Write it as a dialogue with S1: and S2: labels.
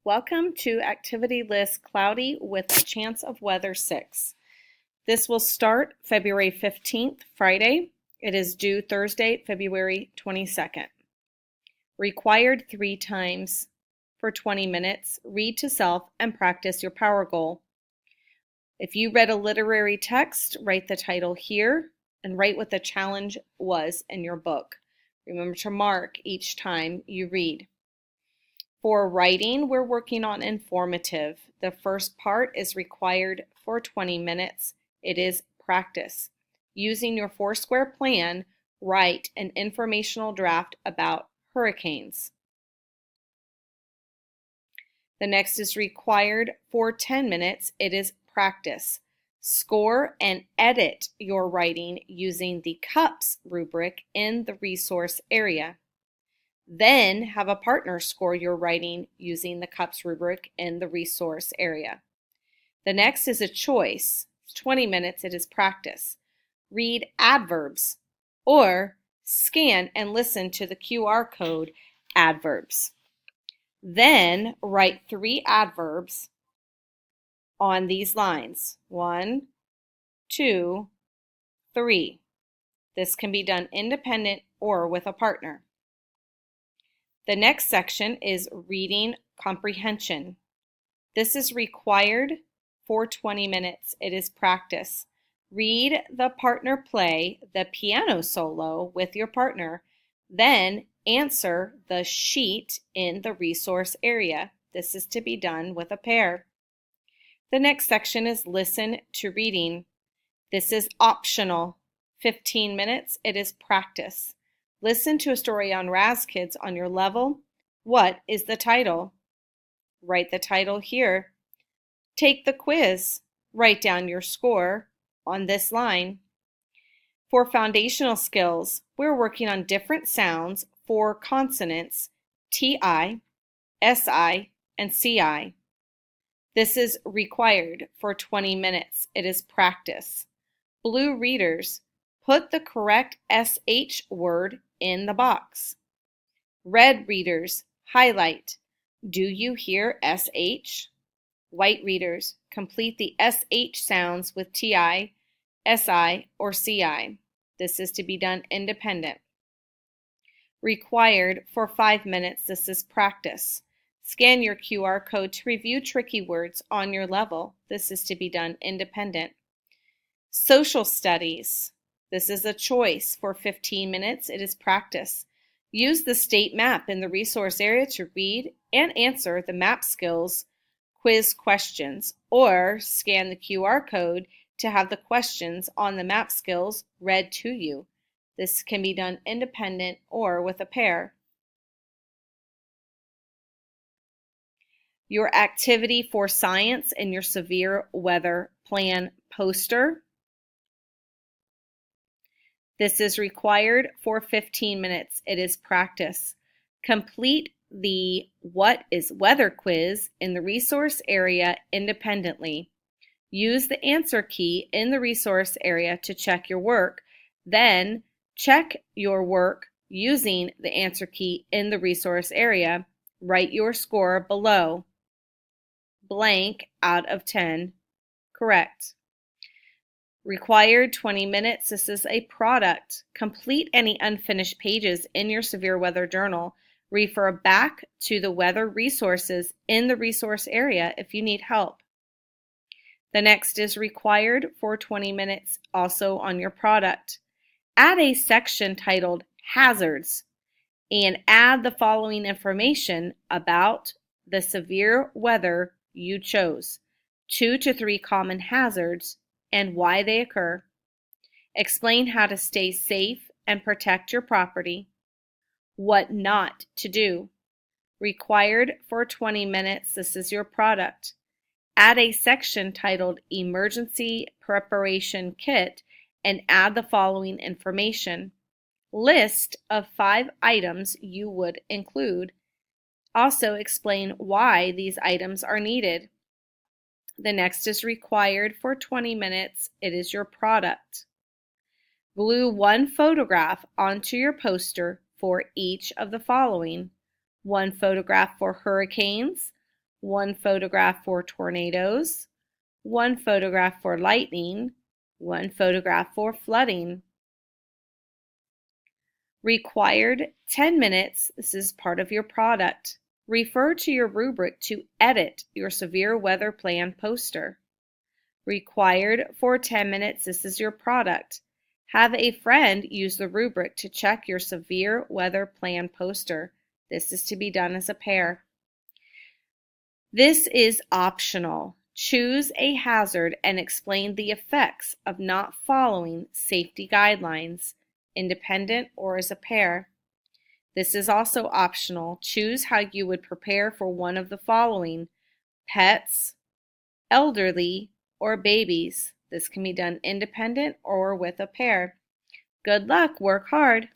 S1: Welcome to Activity List Cloudy with a Chance of Weather 6. This will start February 15th, Friday. It is due Thursday, February 22nd. Required 3 times for 20 minutes. Read to self and practice your power goal. If you read a literary text, write the title here and write what the challenge was in your book. Remember to mark each time you read. For writing, we're working on informative. The first part is required for 20 minutes. It is practice. Using your Foursquare plan, write an informational draft about hurricanes. The next is required for 10 minutes. It is practice. Score and edit your writing using the CUPS rubric in the resource area. Then have a partner score your writing using the CUPS rubric in the resource area. The next is a choice. 20 minutes, it is practice. Read adverbs or scan and listen to the QR code adverbs. Then write 3 adverbs on these lines. 1, 2, 3. This can be done independent or with a partner. The next section is reading comprehension. This is required for 20 minutes. It is practice. Read the partner play the piano solo with your partner, then answer the sheet in the resource area. This is to be done with a pair. The next section is listen to reading. This is optional. 15 minutes. It is practice. Listen to a story on Raz-Kids on your level. What is the title? Write the title here. Take the quiz. Write down your score on this line. For foundational skills, we're working on different sounds for consonants TI, SI, and CI. This is required for 20 minutes. It is practice. Blue readers, put the correct SH word in the box. Red readers, highlight. Do you hear SH? White readers, complete the SH sounds with TI, SI, or CI. This is to be done independent. Required for 5 minutes. This is practice. Scan your QR code to review tricky words on your level. This is to be done independent. Social studies. This is a choice for 15 minutes. It is practice. Use the state map in the resource area to read and answer the map skills quiz questions, or scan the QR code to have the questions on the map skills read to you. This can be done independent or with a pair. Your activity for science in your severe weather plan poster. This is required for 15 minutes. It is practice. Complete the What is Weather quiz in the resource area independently. Use the answer key in the resource area to check your work. Then check your work using the answer key in the resource area. Write your score below. Blank out of 10. Correct. Required 20 minutes. This is a product. Complete any unfinished pages in your severe weather journal. Refer back to the weather resources in the resource area if you need help. The next is required for 20 minutes also on your product. Add a section titled Hazards and add the following information about the severe weather you chose. 2 to 3 common hazards and why they occur. Explain how to stay safe and protect your property. What not to do. Required for 20 minutes. This is your product. Add a section titled Emergency Preparation Kit and add the following information. List of 5 items you would include. Also explain why these items are needed. The next is required for 20 minutes. It is your product. Glue 1 photograph onto your poster for each of the following. 1 photograph for hurricanes, 1 photograph for tornadoes, 1 photograph for lightning, 1 photograph for flooding. Required 10 minutes. This is part of your product. Refer to your rubric to edit your severe weather plan poster. Required for 10 minutes. This is your product. Have a friend use the rubric to check your severe weather plan poster. This is to be done as a pair. This is optional. Choose a hazard and explain the effects of not following safety guidelines, independent or as a pair. This is also optional. Choose how you would prepare for one of the following: pets, elderly, or babies. This can be done independent or with a pair. Good luck, work hard.